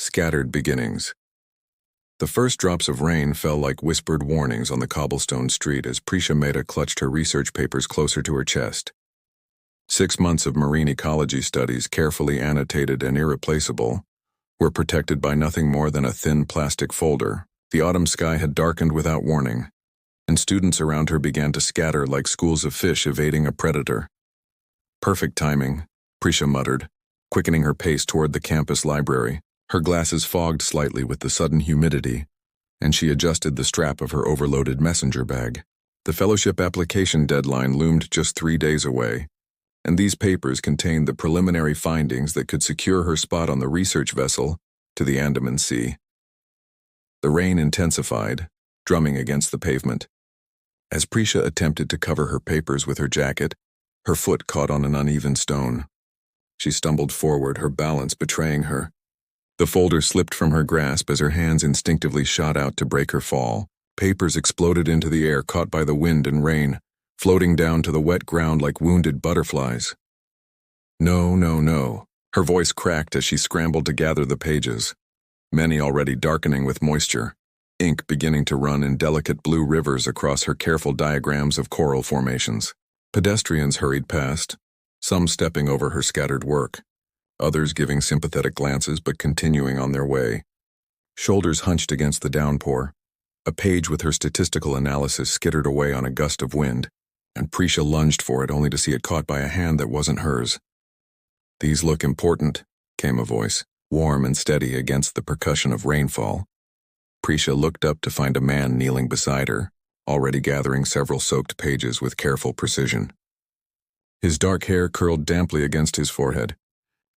Scattered beginnings. The first drops of rain fell like whispered warnings on the cobblestone street as Prisha Mehta clutched her research papers closer to her chest. 6 months of marine ecology studies, carefully annotated and irreplaceable, were protected by nothing more than a thin plastic folder. The autumn sky had darkened without warning, and students around her began to scatter like schools of fish evading a predator. Perfect timing, Prisha muttered, quickening her pace toward the campus library. Her glasses fogged slightly with the sudden humidity, and she adjusted the strap of her overloaded messenger bag. The fellowship application deadline loomed just 3 days away, and these papers contained the preliminary findings that could secure her spot on the research vessel to the Andaman Sea. The rain intensified, drumming against the pavement. As Prisha attempted to cover her papers with her jacket, her foot caught on an uneven stone. She stumbled forward, her balance betraying her. The folder slipped from her grasp as her hands instinctively shot out to break her fall. Papers exploded into the air, caught by the wind and rain, floating down to the wet ground like wounded butterflies. No, no, no. Her voice cracked as she scrambled to gather the pages, many already darkening with moisture, ink beginning to run in delicate blue rivers across her careful diagrams of coral formations. Pedestrians hurried past, some stepping over her scattered work, others giving sympathetic glances but continuing on their way. Shoulders hunched against the downpour, a page with her statistical analysis skittered away on a gust of wind, and Prisha lunged for it only to see it caught by a hand that wasn't hers. "These look important," came a voice, warm and steady against the percussion of rainfall. Prisha looked up to find a man kneeling beside her, already gathering several soaked pages with careful precision. His dark hair curled damply against his forehead,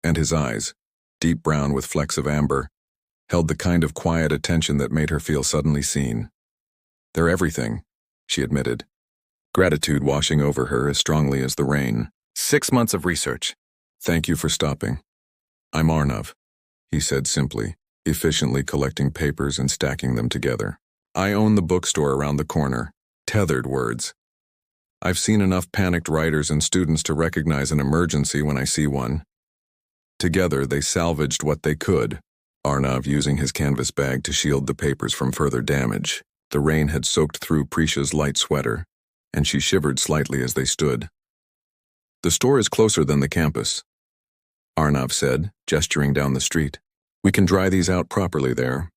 and his eyes, deep brown with flecks of amber, held the kind of quiet attention that made her feel suddenly seen. "They're everything," she admitted, gratitude washing over her as strongly as the rain. 6 months of research. "Thank you for stopping. I'm Arnav," he said simply, efficiently collecting papers and stacking them together. "I own the bookstore around the corner. Tethered Words. I've seen enough panicked writers and students to recognize an emergency when I see one." Together, they salvaged what they could, Arnav using his canvas bag to shield the papers from further damage. The rain had soaked through Prisha's light sweater, and she shivered slightly as they stood. "The store is closer than the campus," Arnav said, gesturing down the street. "We can dry these out properly there.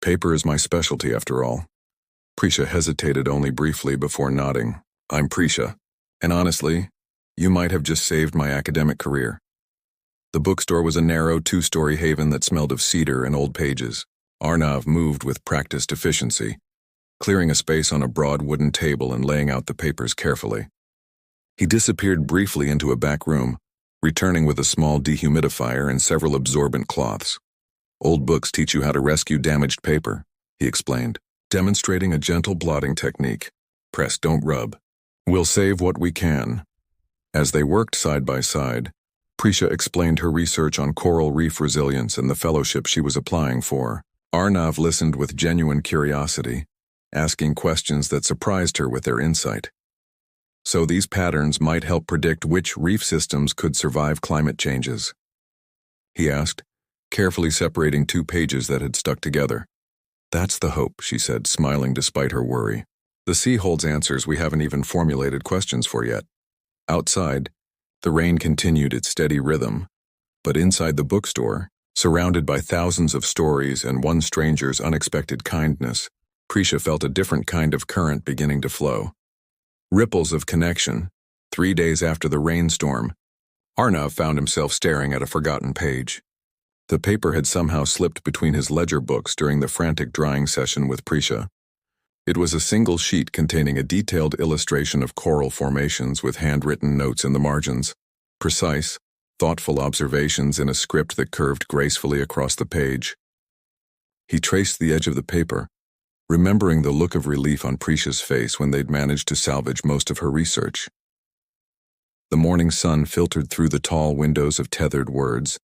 Paper is my specialty, after all." Prisha hesitated only briefly before nodding. "I'm Prisha, and honestly, you might have just saved my academic career." The bookstore was a narrow 2-story haven that smelled of cedar and old pages. Arnav moved with practiced efficiency, clearing a space on a broad wooden table and laying out the papers carefully. He disappeared briefly into a back room, returning with a small dehumidifier and several absorbent cloths. "Old books teach you how to rescue damaged paper," he explained, demonstrating a gentle blotting technique. "Press, don't rub. We'll save what we can." As they worked side by side, Prisha explained her research on coral reef resilience and the fellowship she was applying for. Arnav listened with genuine curiosity, asking questions that surprised her with their insight. "So these patterns might help predict which reef systems could survive climate changes?" he asked, carefully separating 2 pages that had stuck together. "That's the hope," she said, smiling despite her worry. "The sea holds answers we haven't even formulated questions for yet." Outside, the rain continued its steady rhythm, but inside the bookstore, surrounded by thousands of stories and one stranger's unexpected kindness, Prisha felt a different kind of current beginning to flow. Ripples of connection. 3 days after the rainstorm, Arnav found himself staring at a forgotten page. The paper had somehow slipped between his ledger books during the frantic drying session with Prisha. It was a single sheet containing a detailed illustration of coral formations with handwritten notes in the margins, precise, thoughtful observations in a script that curved gracefully across the page. He traced the edge of the paper, remembering the look of relief on Prisha's face when they'd managed to salvage most of her research. The morning sun filtered through the tall windows of Tethered Words,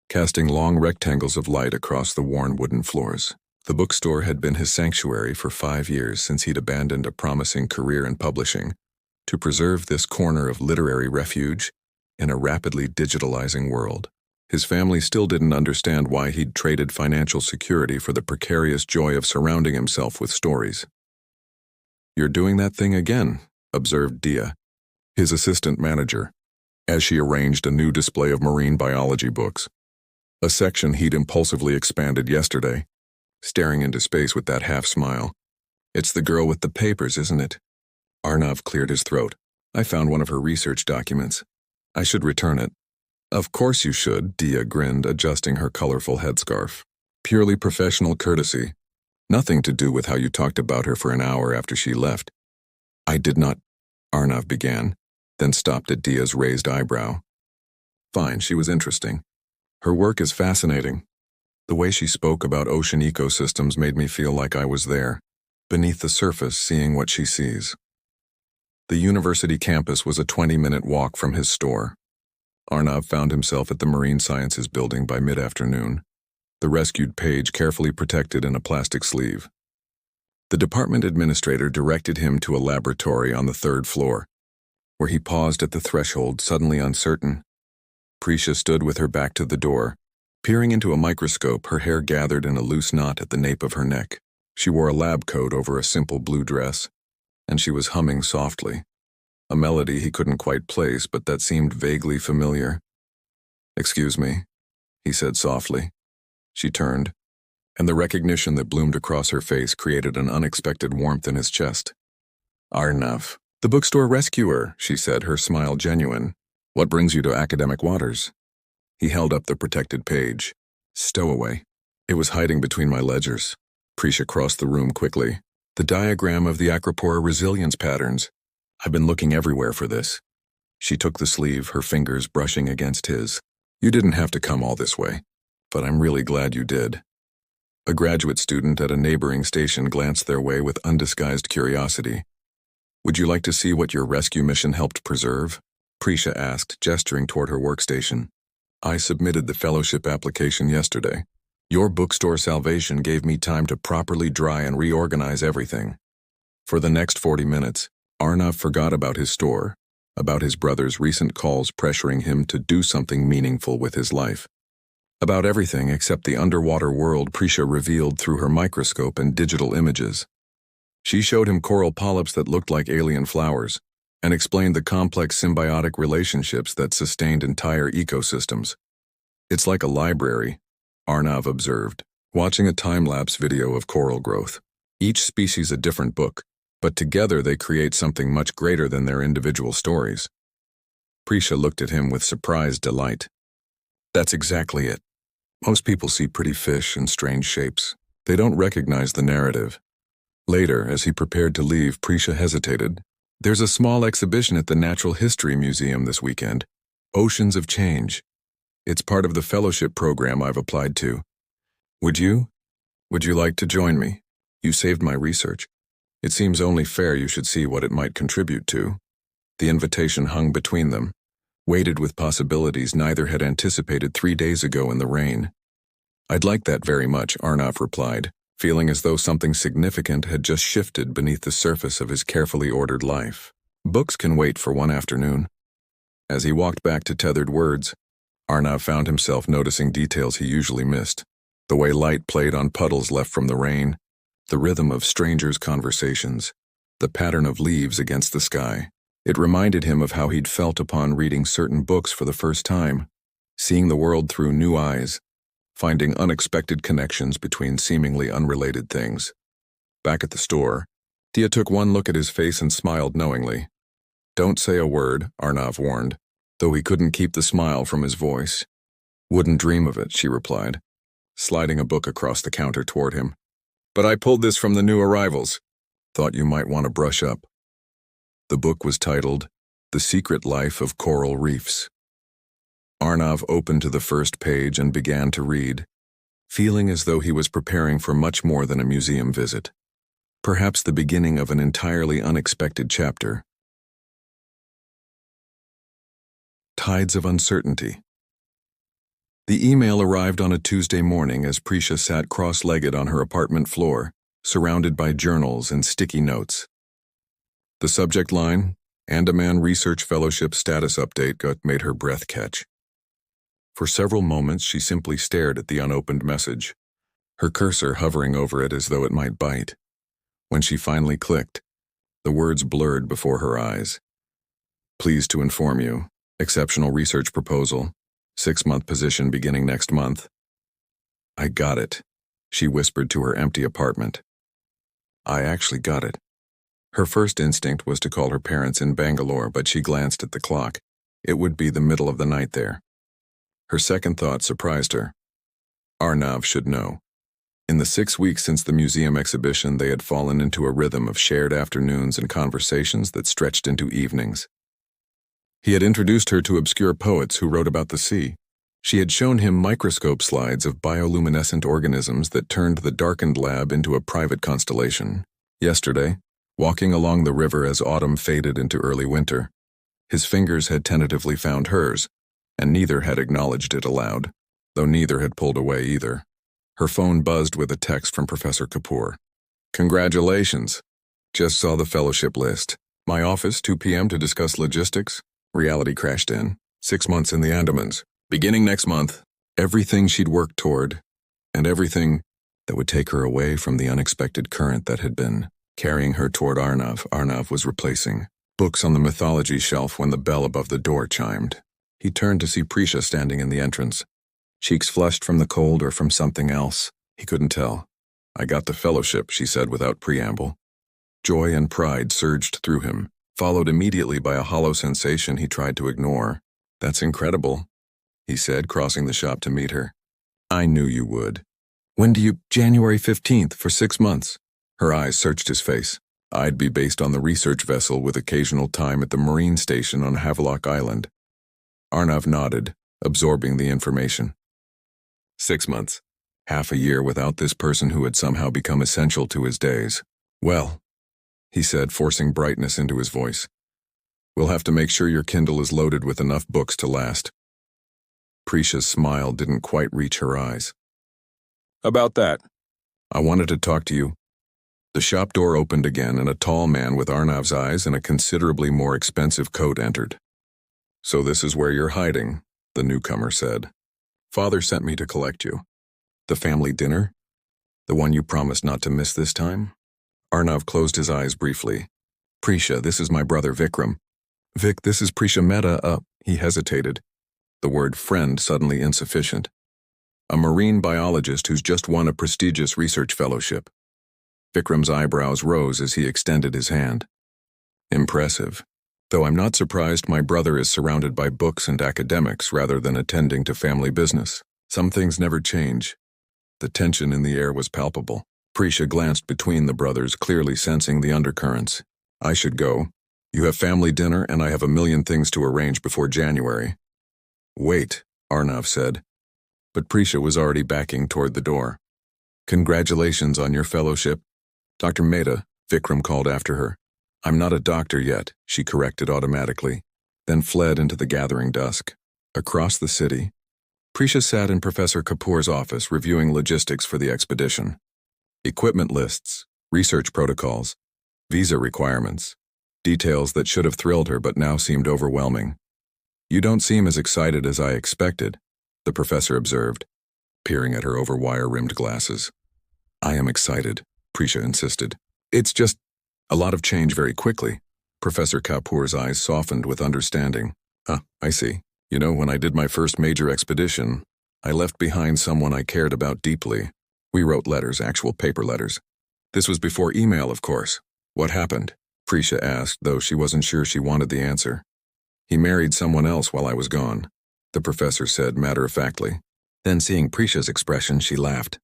casting long rectangles of light across the worn wooden floors. The bookstore had been his sanctuary for 5 years since he'd abandoned a promising career in publishing to preserve this corner of literary refuge in a rapidly digitalizing world. His family still didn't understand why he'd traded financial security for the precarious joy of surrounding himself with stories. "You're doing that thing again," observed Dia, his assistant manager, as she arranged a new display of marine biology books. A section he'd impulsively expanded yesterday, staring into space with that half-smile. "It's the girl with the papers, isn't it?" Arnav cleared his throat. "I found one of her research documents. I should return it." "Of course you should," Dia grinned, adjusting her colorful headscarf. "Purely professional courtesy. Nothing to do with how you talked about her for an hour after she left." "I did not," Arnav began, then stopped at Dia's raised eyebrow. "Fine, she was interesting. Her work is fascinating. The way she spoke about ocean ecosystems made me feel like I was there, beneath the surface, seeing what she sees." The university campus was a 20-minute walk from his store. Arnav found himself at the Marine Sciences building by mid-afternoon, the rescued page carefully protected in a plastic sleeve. The department administrator directed him to a laboratory on the 3rd floor, where he paused at the threshold, suddenly uncertain. Prisha stood with her back to the door, peering into a microscope, her hair gathered in a loose knot at the nape of her neck. She wore a lab coat over a simple blue dress, and she was humming softly, a melody he couldn't quite place but that seemed vaguely familiar. "Excuse me," he said softly. She turned, and the recognition that bloomed across her face created an unexpected warmth in his chest. "Arnav, the bookstore rescuer," she said, her smile genuine. "What brings you to academic waters?" He held up the protected page. "Stowaway. It was hiding between my ledgers." Prisha crossed the room quickly. "The diagram of the acropora resilience patterns. I've been looking everywhere for this." She took the sleeve, her fingers brushing against his. "You didn't have to come all this way, but I'm really glad you did." A graduate student at a neighboring station glanced their way with undisguised curiosity. "Would you like to see what your rescue mission helped preserve?" Prisha asked, gesturing toward her workstation. "I submitted the fellowship application yesterday. Your bookstore salvation gave me time to properly dry and reorganize everything." For the next 40 minutes, Arnav forgot about his store, about his brother's recent calls pressuring him to do something meaningful with his life. About everything except the underwater world Prisha revealed through her microscope and digital images. She showed him coral polyps that looked like alien flowers, and explained the complex symbiotic relationships that sustained entire ecosystems. "It's like a library," Arnav observed, watching a time-lapse video of coral growth. "Each species a different book, but together they create something much greater than their individual stories." Prisha looked at him with surprised delight. "That's exactly it. Most people see pretty fish and strange shapes. They don't recognize the narrative." Later, as he prepared to leave, Prisha hesitated. "There's a small exhibition at the Natural History Museum this weekend. Oceans of Change. It's part of the fellowship program I've applied to. Would you like to join me? You saved my research. It seems only fair you should see what it might contribute to." The invitation hung between them, weighted with possibilities neither had anticipated 3 days ago in the rain. "I'd like that very much," Arnav replied, feeling as though something significant had just shifted beneath the surface of his carefully ordered life. Books can wait for one afternoon. As he walked back to Tethered Words, Arnav found himself noticing details he usually missed. The way light played on puddles left from the rain, the rhythm of strangers' conversations, the pattern of leaves against the sky. It reminded him of how he'd felt upon reading certain books for the first time, seeing the world through new eyes, finding unexpected connections between seemingly unrelated things. Back at the store, Dia took one look at his face and smiled knowingly. "Don't say a word," Arnav warned, though he couldn't keep the smile from his voice. "Wouldn't dream of it," she replied, sliding a book across the counter toward him. "But I pulled this from the new arrivals. Thought you might want to brush up." The book was titled, The Secret Life of Coral Reefs. Arnav opened to the first page and began to read, feeling as though he was preparing for much more than a museum visit. Perhaps the beginning of an entirely unexpected chapter. Tides of Uncertainty. The email arrived on a Tuesday morning as Prisha sat cross-legged on her apartment floor, surrounded by journals and sticky notes. The subject line, Andaman Research Fellowship Status Update, made her breath catch. For several moments, she simply stared at the unopened message, her cursor hovering over it as though it might bite. When she finally clicked, the words blurred before her eyes. Pleased to inform you, exceptional research proposal, 6-month position beginning next month. I got it, she whispered to her empty apartment. I actually got it. Her first instinct was to call her parents in Bangalore, but she glanced at the clock. It would be the middle of the night there. Her second thought surprised her. Arnav should know. In the 6 weeks since the museum exhibition, they had fallen into a rhythm of shared afternoons and conversations that stretched into evenings. He had introduced her to obscure poets who wrote about the sea. She had shown him microscope slides of bioluminescent organisms that turned the darkened lab into a private constellation. Yesterday, walking along the river as autumn faded into early winter, his fingers had tentatively found hers, and neither had acknowledged it aloud, though neither had pulled away either. Her phone buzzed with a text from Professor Kapoor. Congratulations. Just saw the fellowship list. My office, 2 p.m. to discuss logistics. Reality crashed in. 6 months in the Andamans. Beginning next month. Everything she'd worked toward, and everything that would take her away from the unexpected current that had been carrying her toward Arnav. Arnav was replacing books on the mythology shelf when the bell above the door chimed. He turned to see Prisha standing in the entrance. Cheeks flushed from the cold or from something else. He couldn't tell. I got the fellowship, she said without preamble. Joy and pride surged through him, followed immediately by a hollow sensation he tried to ignore. That's incredible, he said, crossing the shop to meet her. I knew you would. When do you? January 15th, for 6 months. Her eyes searched his face. I'd be based on the research vessel with occasional time at the marine station on Havelock Island. Arnav nodded, absorbing the information. 6 months. Half a year without this person who had somehow become essential to his days. Well, he said, forcing brightness into his voice. We'll have to make sure your Kindle is loaded with enough books to last. Prisha's smile didn't quite reach her eyes. About that. I wanted to talk to you. The shop door opened again and a tall man with Arnav's eyes and a considerably more expensive coat entered. So this is where you're hiding, the newcomer said. Father sent me to collect you. The family dinner? The one you promised not to miss this time? Arnav closed his eyes briefly. Prisha, this is my brother Vikram. Vic, this is Prisha Mehta. He hesitated. The word friend suddenly insufficient. A marine biologist who's just won a prestigious research fellowship. Vikram's eyebrows rose as he extended his hand. Impressive. Though I'm not surprised my brother is surrounded by books and academics rather than attending to family business. Some things never change. The tension in the air was palpable. Prisha glanced between the brothers, clearly sensing the undercurrents. I should go. You have family dinner and I have a million things to arrange before January. Wait, Arnav said. But Prisha was already backing toward the door. Congratulations on your fellowship. Dr. Mehta, Vikram called after her. I'm not a doctor yet, she corrected automatically, then fled into the gathering dusk. Across the city, Prisha sat in Professor Kapoor's office reviewing logistics for the expedition. Equipment lists, research protocols, visa requirements, details that should have thrilled her but now seemed overwhelming. You don't seem as excited as I expected, the professor observed, peering at her over wire-rimmed glasses. I am excited, Prisha insisted. It's just a lot of change very quickly. Professor Kapoor's eyes softened with understanding. I see. You know, when I did my first major expedition, I left behind someone I cared about deeply. We wrote letters, actual paper letters. This was before email, of course. What happened? Prisha asked, though she wasn't sure she wanted the answer. He married someone else while I was gone, the professor said matter-of-factly. Then seeing Prisha's expression, she laughed.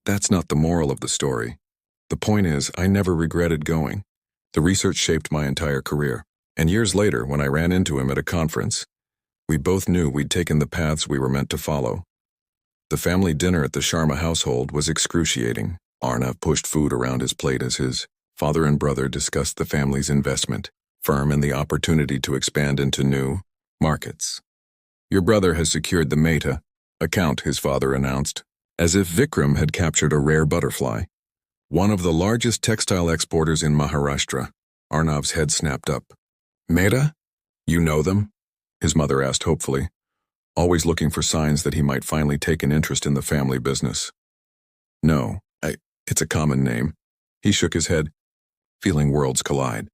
That's not the moral of the story. The point is, I never regretted going. The research shaped my entire career. And years later, when I ran into him at a conference, we both knew we'd taken the paths we were meant to follow. The family dinner at the Sharma household was excruciating. Arnav pushed food around his plate as his father and brother discussed the family's investment, firm and the opportunity to expand into new markets. Your brother has secured the Mehta account, his father announced, as if Vikram had captured a rare butterfly. One of the largest textile exporters in Maharashtra. Arnav's head snapped up. Mehta? You know them? His mother asked hopefully. always looking for signs that he might finally take an interest in the family business. No, it's a common name. He shook his head, feeling worlds collide.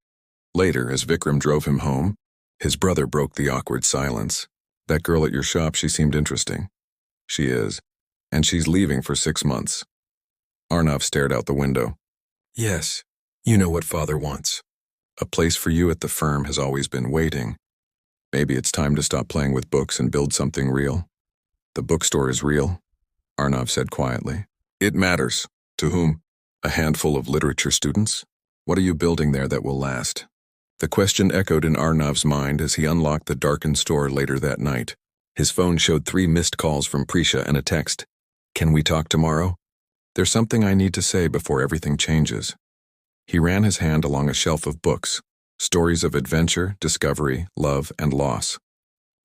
Later, as Vikram drove him home, his brother broke the awkward silence. That girl at your shop, she seemed interesting. She is. And she's leaving for 6 months. Arnav stared out the window. Yes, you know what father wants. A place for you at the firm has always been waiting. Maybe it's time to stop playing with books and build something real. The bookstore is real, Arnav said quietly. It matters. To whom? A handful of literature students? What are you building there that will last? The question echoed in Arnav's mind as he unlocked the darkened store later that night. His phone showed 3 missed calls from Prisha and a text. Can we talk tomorrow? There's something I need to say before everything changes. He ran his hand along a shelf of books, stories of adventure, discovery, love, and loss.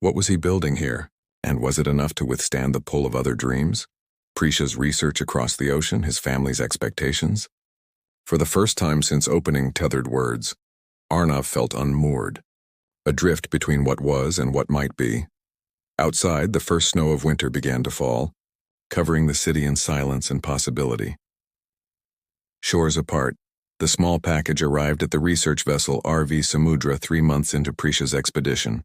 What was he building here? And was it enough to withstand the pull of other dreams? Prisha's research across the ocean, his family's expectations? For the first time since opening Tethered Words, Arnav felt unmoored, adrift between what was and what might be. Outside, the first snow of winter began to fall, covering the city in silence and possibility. Shores apart, the small package arrived at the research vessel RV Samudra 3 months into Prisha's expedition.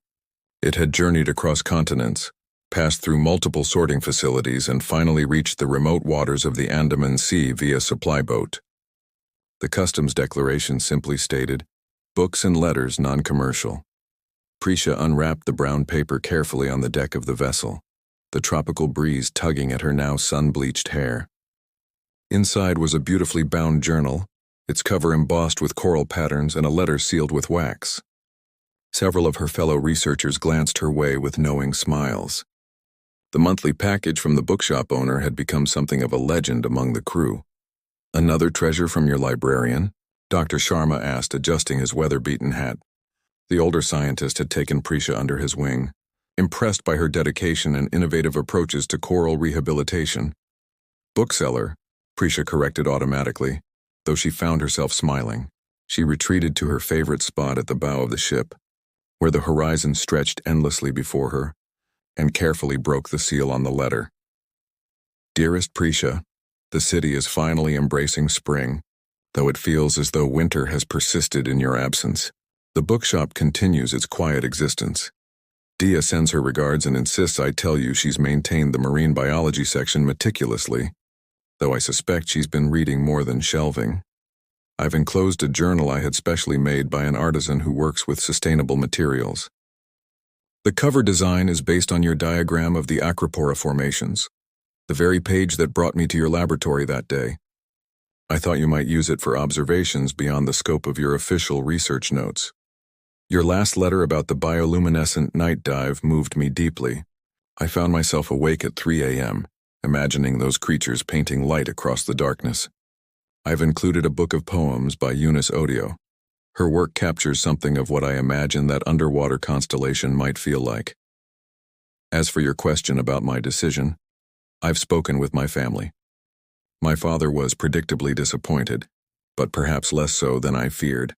It had journeyed across continents, passed through multiple sorting facilities, and finally reached the remote waters of the Andaman Sea via supply boat. The customs declaration simply stated, "Books and letters non-commercial." Prisha unwrapped the brown paper carefully on the deck of the vessel, the tropical breeze tugging at her now sun-bleached hair. Inside was a beautifully bound journal, its cover embossed with coral patterns and a letter sealed with wax. Several of her fellow researchers glanced her way with knowing smiles. The monthly package from the bookshop owner had become something of a legend among the crew. "Another treasure from your librarian?" Dr. Sharma asked, adjusting his weather-beaten hat. The older scientist had taken Prisha under his wing, impressed by her dedication and innovative approaches to coral rehabilitation. "Bookseller," Prisha corrected automatically, though she found herself smiling. She retreated to her favorite spot at the bow of the ship, where the horizon stretched endlessly before her, and carefully broke the seal on the letter. "Dearest Prisha, the city is finally embracing spring, though it feels as though winter has persisted in your absence. The bookshop continues its quiet existence. Dia sends her regards and insists I tell you she's maintained the marine biology section meticulously, though I suspect she's been reading more than shelving. I've enclosed a journal I had specially made by an artisan who works with sustainable materials. The cover design is based on your diagram of the Acropora formations, the very page that brought me to your laboratory that day. I thought you might use it for observations beyond the scope of your official research notes. Your last letter about the bioluminescent night dive moved me deeply. I found myself awake at 3 a.m., imagining those creatures painting light across the darkness. I've included a book of poems by Eunice Odio. Her work captures something of what I imagine that underwater constellation might feel like. As for your question about my decision, I've spoken with my family. My father was predictably disappointed, but perhaps less so than I feared.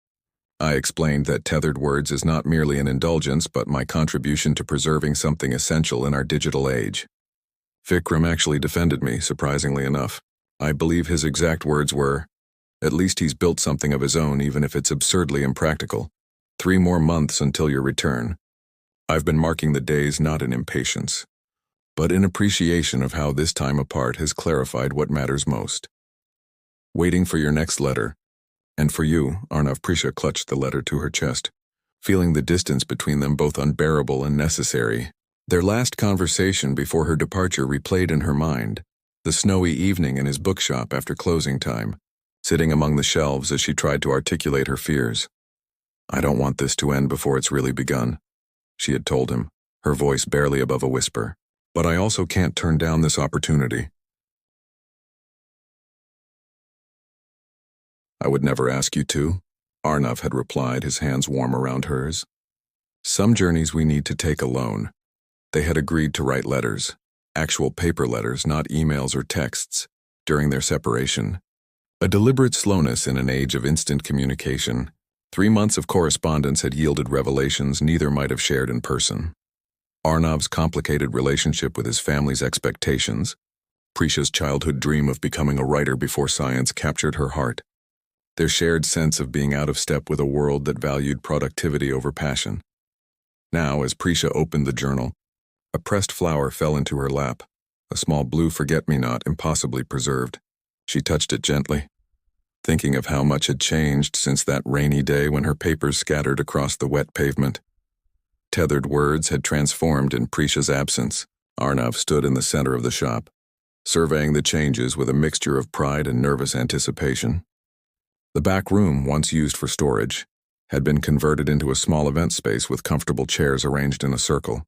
I explained that Tethered Words is not merely an indulgence but my contribution to preserving something essential in our digital age. Vikram actually defended me, surprisingly enough. I believe his exact words were, "At least he's built something of his own even if it's absurdly impractical. 3 more months until your return." I've been marking the days not in impatience, but in appreciation of how this time apart has clarified what matters most. Waiting for your next letter. And for you, Arnav. Prisha clutched the letter to her chest, feeling the distance between them both unbearable and necessary. Their last conversation before her departure replayed in her mind, the snowy evening in his bookshop after closing time, sitting among the shelves as she tried to articulate her fears. "I don't want this to end before it's really begun," she had told him, her voice barely above a whisper. "But I also can't turn down this opportunity." "I would never ask you to," Arnav had replied, his hands warm around hers. "Some journeys we need to take alone." They had agreed to write letters, actual paper letters, not emails or texts, during their separation. A deliberate slowness in an age of instant communication. 3 months of correspondence had yielded revelations neither might have shared in person. Arnav's complicated relationship with his family's expectations, Prisha's childhood dream of becoming a writer before science captured her heart, their shared sense of being out of step with a world that valued productivity over passion. Now, as Prisha opened the journal, a pressed flower fell into her lap, a small blue forget-me-not impossibly preserved. She touched it gently, thinking of how much had changed since that rainy day when her papers scattered across the wet pavement. Tethered words had transformed in Prisha's absence. Arnav stood in the center of the shop, surveying the changes with a mixture of pride and nervous anticipation. The back room, once used for storage, had been converted into a small event space with comfortable chairs arranged in a circle.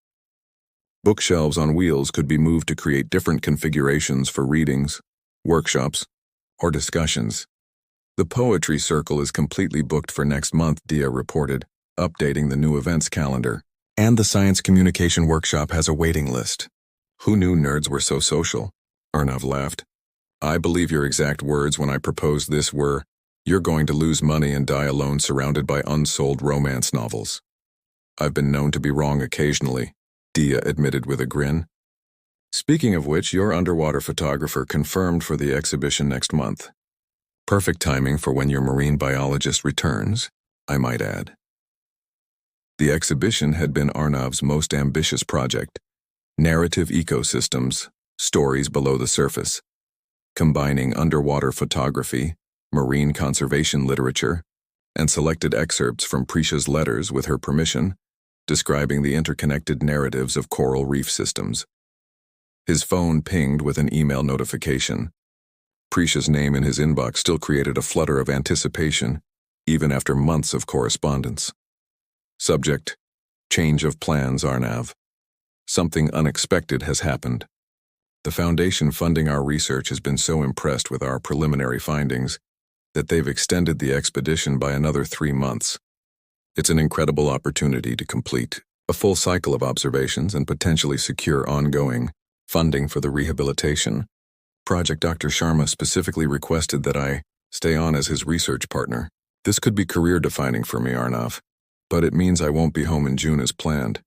Bookshelves on wheels could be moved to create different configurations for readings, workshops, or discussions. The poetry circle is completely booked for next month, Dia reported, updating the new events calendar. And the science communication workshop has a waiting list. Who knew nerds were so social? Arnav laughed. I believe your exact words when I proposed this were, "You're going to lose money and die alone surrounded by unsold romance novels." I've been known to be wrong occasionally, Dia admitted with a grin. Speaking of which, your underwater photographer confirmed for the exhibition next month. Perfect timing for when your marine biologist returns, I might add. The exhibition had been Arnav's most ambitious project, narrative ecosystems, stories below the surface, combining underwater photography, marine conservation literature, and selected excerpts from Prisha's letters with her permission, describing the interconnected narratives of coral reef systems. His phone pinged with an email notification. Prisha's name in his inbox still created a flutter of anticipation, even after months of correspondence. Subject: Change of plans, Arnav. Something unexpected has happened. The foundation funding our research has been so impressed with our preliminary findings that they've extended the expedition by another 3 months. It's an incredible opportunity to complete a full cycle of observations and potentially secure ongoing funding for the rehabilitation. Project Dr. Sharma specifically requested that I stay on as his research partner. This could be career-defining for me, Arnav, but it means I won't be home in June as planned.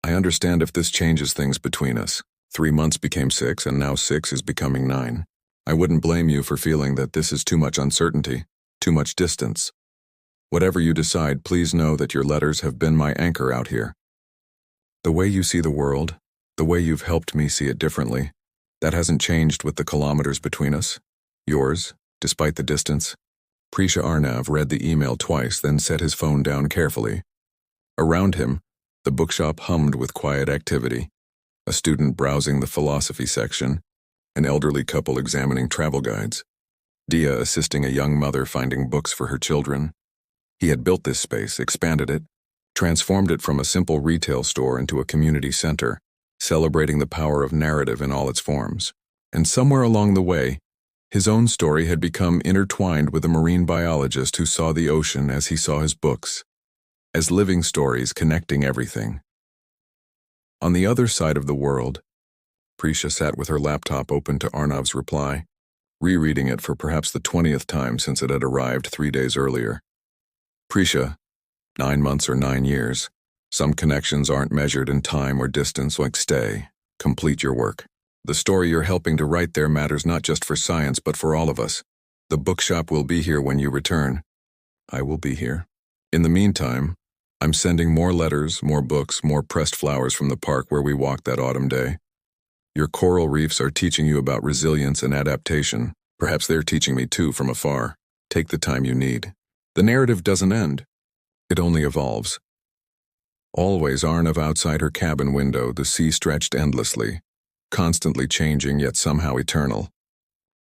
I understand if this changes things between us. 3 months became 6, and now 6 is becoming 9. I wouldn't blame you for feeling that this is too much uncertainty, too much distance. Whatever you decide, please know that your letters have been my anchor out here. The way you see the world, the way you've helped me see it differently, that hasn't changed with the kilometers between us. Yours, despite the distance. Prisha. Arnav read the email twice, then set his phone down carefully. Around him, the bookshop hummed with quiet activity. A student browsing the philosophy section, an elderly couple examining travel guides, Dia assisting a young mother finding books for her children. He had built this space, expanded it, transformed it from a simple retail store into a community center, celebrating the power of narrative in all its forms. And somewhere along the way, his own story had become intertwined with a marine biologist who saw the ocean as he saw his books, as living stories connecting everything. On the other side of the world, Prisha sat with her laptop open to Arnav's reply, rereading it for perhaps the 20th time since it had arrived 3 days earlier. Prisha, 9 months or 9 years. Some connections aren't measured in time or distance, like stay, complete your work. The story you're helping to write there matters not just for science but for all of us. The bookshop will be here when you return. I will be here. In the meantime, I'm sending more letters, more books, more pressed flowers from the park where we walked that autumn day. Your coral reefs are teaching you about resilience and adaptation. Perhaps they're teaching me too from afar. Take the time you need. The narrative doesn't end. It only evolves. Always Arnav outside her cabin window, the sea stretched endlessly, constantly changing yet somehow eternal.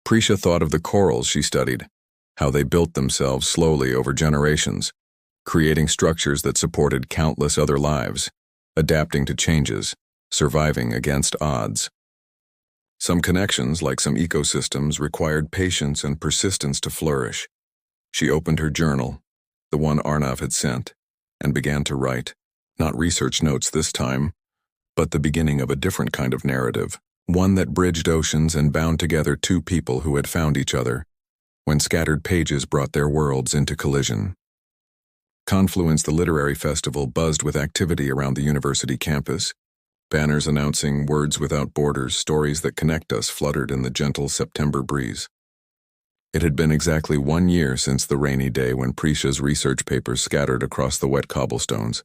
Prisha thought of the corals she studied, how they built themselves slowly over generations, creating structures that supported countless other lives, adapting to changes, surviving against odds. Some connections, like some ecosystems, required patience and persistence to flourish. She opened her journal, the one Arnav had sent, and began to write. Not research notes this time, but the beginning of a different kind of narrative, one that bridged oceans and bound together two people who had found each other, when scattered pages brought their worlds into collision. Confluence, the literary festival, buzzed with activity around the university campus. Banners announcing "Words Without Borders, stories that connect us" fluttered in the gentle September breeze. It had been exactly 1 year since the rainy day when Prisha's research papers scattered across the wet cobblestones.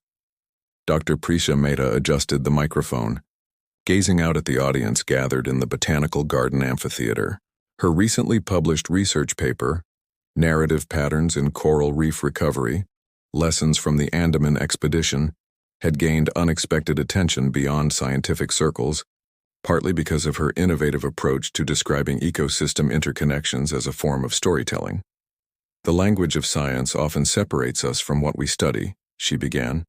Dr. Prisha Mehta adjusted the microphone, gazing out at the audience gathered in the Botanical Garden Amphitheater. Her recently published research paper, Narrative Patterns in Coral Reef Recovery, Lessons from the Andaman Expedition, had gained unexpected attention beyond scientific circles, partly because of her innovative approach to describing ecosystem interconnections as a form of storytelling. "The language of science often separates us from what we study," she began,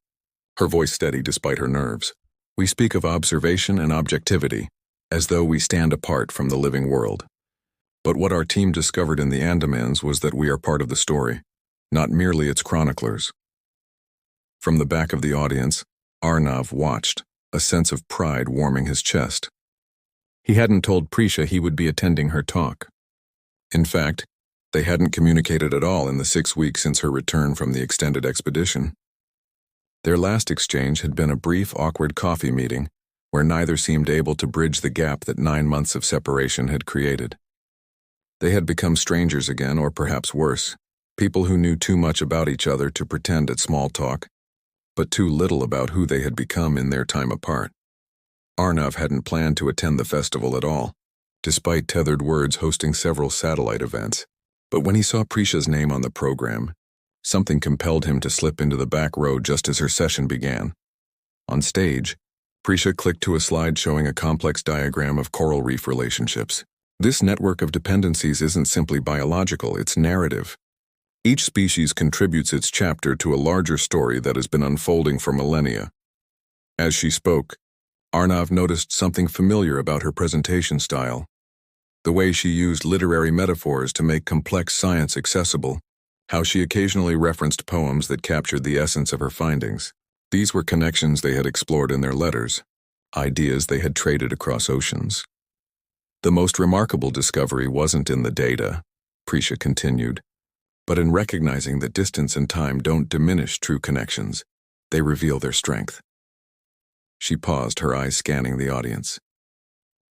her voice steady despite her nerves. "We speak of observation and objectivity, as though we stand apart from the living world. But what our team discovered in the Andamans was that we are part of the story, not merely its chroniclers." From the back of the audience, Arnav watched, a sense of pride warming his chest. He hadn't told Prisha he would be attending her talk. In fact, they hadn't communicated at all in the 6 weeks since her return from the extended expedition. Their last exchange had been a brief, awkward coffee meeting, where neither seemed able to bridge the gap that 9 months of separation had created. They had become strangers again, or perhaps worse, people who knew too much about each other to pretend at small talk, but too little about who they had become in their time apart. Arnav hadn't planned to attend the festival at all, despite Tethered Words hosting several satellite events. But when he saw Prisha's name on the program, something compelled him to slip into the back row just as her session began. On stage, Prisha clicked to a slide showing a complex diagram of coral reef relationships. "This network of dependencies isn't simply biological, it's narrative. Each species contributes its chapter to a larger story that has been unfolding for millennia." As she spoke, Arnav noticed something familiar about her presentation style. The way she used literary metaphors to make complex science accessible, how she occasionally referenced poems that captured the essence of her findings. These were connections they had explored in their letters, ideas they had traded across oceans. "The most remarkable discovery wasn't in the data," Prisha continued, "but in recognizing that distance and time don't diminish true connections. They reveal their strength." She paused, her eyes scanning the audience.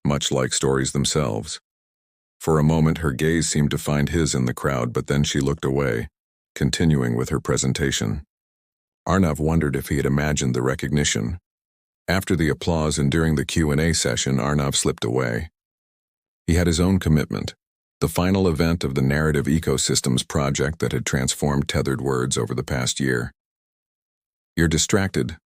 Much like stories themselves. For a moment her gaze seemed to find his in the crowd, but then she looked away, continuing with her presentation. Arnav wondered if he had imagined the recognition. After the applause and during the Q&A session, Arnav slipped away. He had his own commitment, the final event of the Narrative Ecosystems project that had transformed Tethered Words over the past year. "You're distracted,"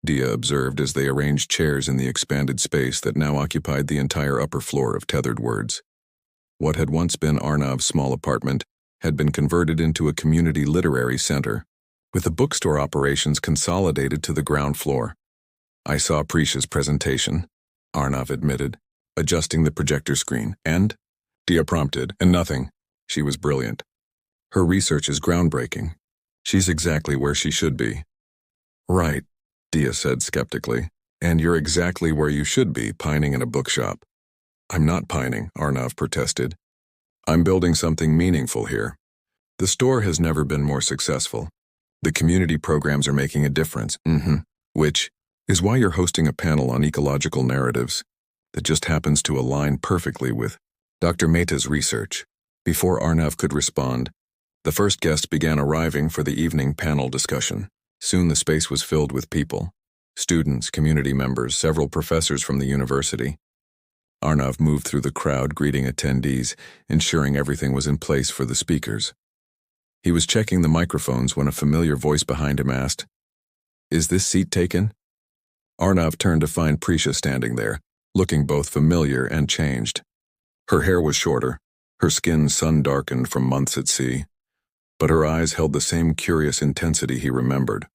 Dia observed as they arranged chairs in the expanded space that now occupied the entire upper floor of Tethered Words. What had once been Arnav's small apartment had been converted into a community literary center, with the bookstore operations consolidated to the ground floor. "I saw Prisha's presentation," Arnav admitted, adjusting the projector screen. "And?" Dia prompted. "And nothing. She was brilliant. Her research is groundbreaking. She's exactly where she should be." "Right," Dia said skeptically. "And you're exactly where you should be, pining in a bookshop." "I'm not pining," Arnav protested. "I'm building something meaningful here. The store has never been more successful. The community programs are making a difference, which is why you're hosting a panel on ecological narratives that just happens to align perfectly with Dr. Mehta's research." Before Arnav could respond, the first guests began arriving for the evening panel discussion. Soon the space was filled with people, students, community members, several professors from the university. Arnav moved through the crowd, greeting attendees, ensuring everything was in place for the speakers. He was checking the microphones when a familiar voice behind him asked, "Is this seat taken?" Arnav turned to find Prisha standing there, looking both familiar and changed. Her hair was shorter, her skin sun-darkened from months at sea, but her eyes held the same curious intensity he remembered.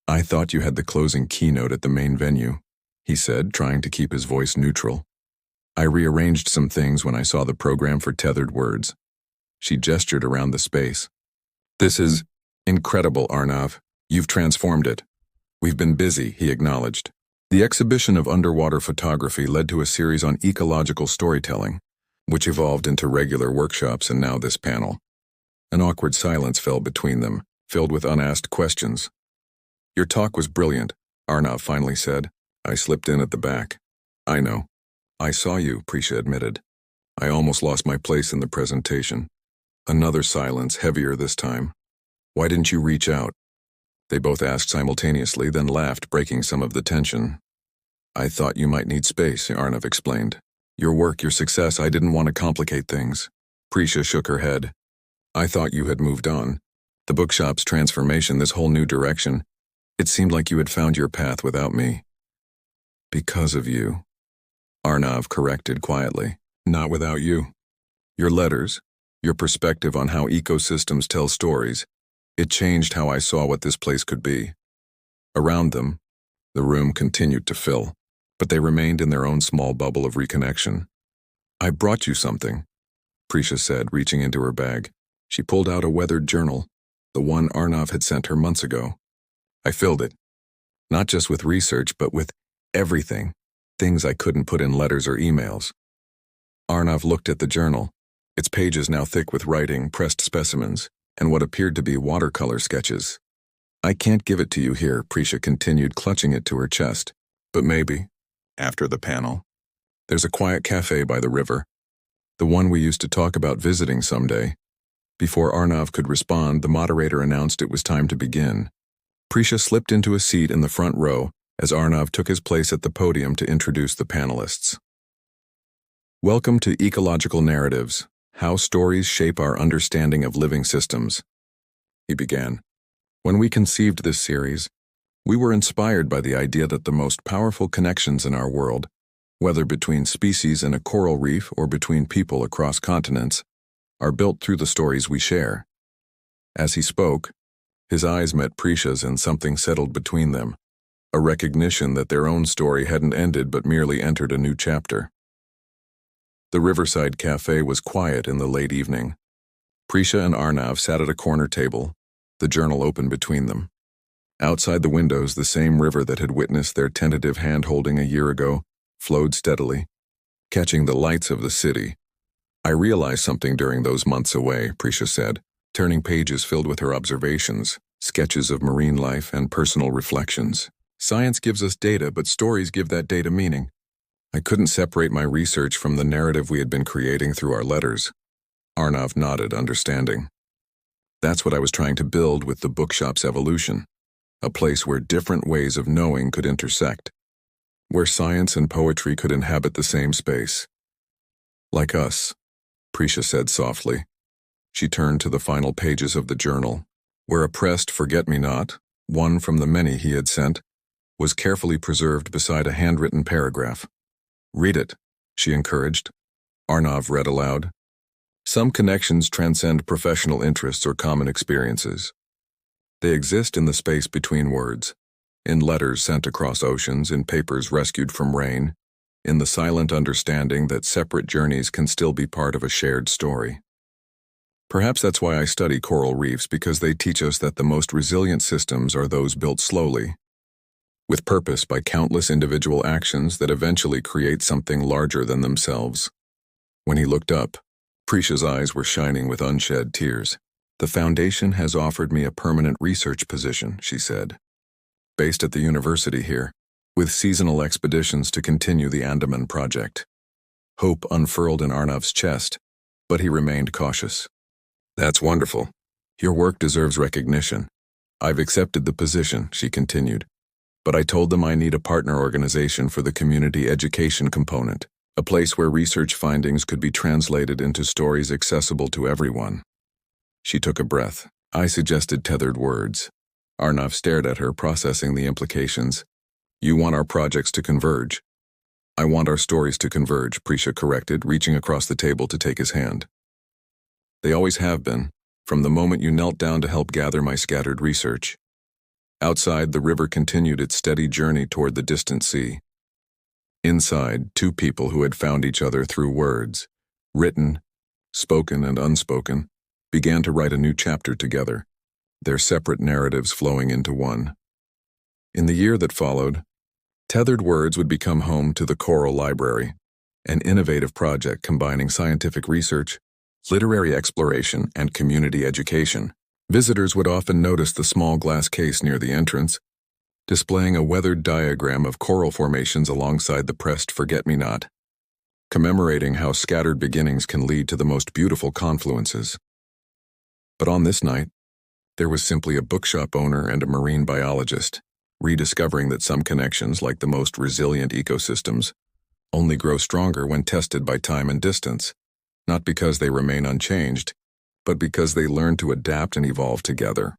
"I thought you had the closing keynote at the main venue," he said, trying to keep his voice neutral. "I rearranged some things when I saw the program for Tethered Words." She gestured around the space. "This is incredible, Arnav. You've transformed it." "We've been busy," he acknowledged. The exhibition of underwater photography led to a series on ecological storytelling, which evolved into regular workshops and now this panel. An awkward silence fell between them, filled with unasked questions. Your talk was brilliant, Arnav finally said. I slipped in at the back. I know. I saw you, Prisha admitted. I almost lost my place in the presentation. Another silence, heavier this time. Why didn't you reach out? They both asked simultaneously, then laughed, breaking some of the tension. I thought you might need space, Arnav explained. Your work, your success, I didn't want to complicate things. Prisha shook her head. I thought you had moved on. The bookshop's transformation, this whole new direction. It seemed like you had found your path without me. Because of you. Arnav corrected quietly. Not without you. Your letters, your perspective on how ecosystems tell stories, it changed how I saw what this place could be. Around them, the room continued to fill, but they remained in their own small bubble of reconnection. I brought you something, Prisha said, reaching into her bag. She pulled out a weathered journal, the one Arnav had sent her months ago. I filled it, not just with research, but with everything, things I couldn't put in letters or emails. Arnav looked at the journal, its pages now thick with writing, pressed specimens, and what appeared to be watercolor sketches. I can't give it to you here, Prisha continued, clutching it to her chest. But maybe, after the panel. There's a quiet cafe by the river, the one we used to talk about visiting someday. Before Arnav could respond, the moderator announced it was time to begin. Prisha slipped into a seat in the front row as Arnav took his place at the podium to introduce the panelists. Welcome to Ecological Narratives, How Stories Shape Our Understanding of Living Systems, he began. When we conceived this series, we were inspired by the idea that the most powerful connections in our world, whether between species in a coral reef or between people across continents, are built through the stories we share. As he spoke, his eyes met Prisha's and something settled between them, a recognition that their own story hadn't ended but merely entered a new chapter. The Riverside Cafe was quiet in the late evening. Prisha and Arnav sat at a corner table, the journal open between them. Outside the windows, the same river that had witnessed their tentative hand-holding a year ago flowed steadily, catching the lights of the city. I realized something during those months away, Prisha said, turning pages filled with her observations, sketches of marine life, and personal reflections. Science gives us data, but stories give that data meaning. I couldn't separate my research from the narrative we had been creating through our letters. Arnav nodded, understanding. That's what I was trying to build with the bookshop's evolution, a place where different ways of knowing could intersect, where science and poetry could inhabit the same space. Like us, Prisha said softly. She turned to the final pages of the journal, where a pressed forget-me-not, one from the many he had sent, was carefully preserved beside a handwritten paragraph. Read it, she encouraged. Arnav read aloud. Some connections transcend professional interests or common experiences. They exist in the space between words, in letters sent across oceans, in papers rescued from rain, in the silent understanding that separate journeys can still be part of a shared story. Perhaps that's why I study coral reefs, because they teach us that the most resilient systems are those built slowly, with purpose by countless individual actions that eventually create something larger than themselves. When he looked up, Prisha's eyes were shining with unshed tears. The Foundation has offered me a permanent research position, she said, based at the university here, with seasonal expeditions to continue the Andaman project. Hope unfurled in Arnav's chest, but he remained cautious. That's wonderful. Your work deserves recognition. I've accepted the position, she continued. But I told them I need a partner organization for the community education component, a place where research findings could be translated into stories accessible to everyone. She took a breath. I suggested tethered words. Arnav stared at her, processing the implications. You want our projects to converge. I want our stories to converge, Prisha corrected, reaching across the table to take his hand. They always have been, from the moment you knelt down to help gather my scattered research. Outside, the river continued its steady journey toward the distant sea. Inside, two people who had found each other through words, written, spoken and unspoken, began to write a new chapter together, their separate narratives flowing into one. In the year that followed, Tethered Words would become home to the Coral Library, an innovative project combining scientific research, literary exploration, and community education. Visitors would often notice the small glass case near the entrance, displaying a weathered diagram of coral formations alongside the pressed forget-me-not, commemorating how scattered beginnings can lead to the most beautiful confluences. But on this night, there was simply a bookshop owner and a marine biologist, rediscovering that some connections, like the most resilient ecosystems, only grow stronger when tested by time and distance, not because they remain unchanged, but because they learn to adapt and evolve together.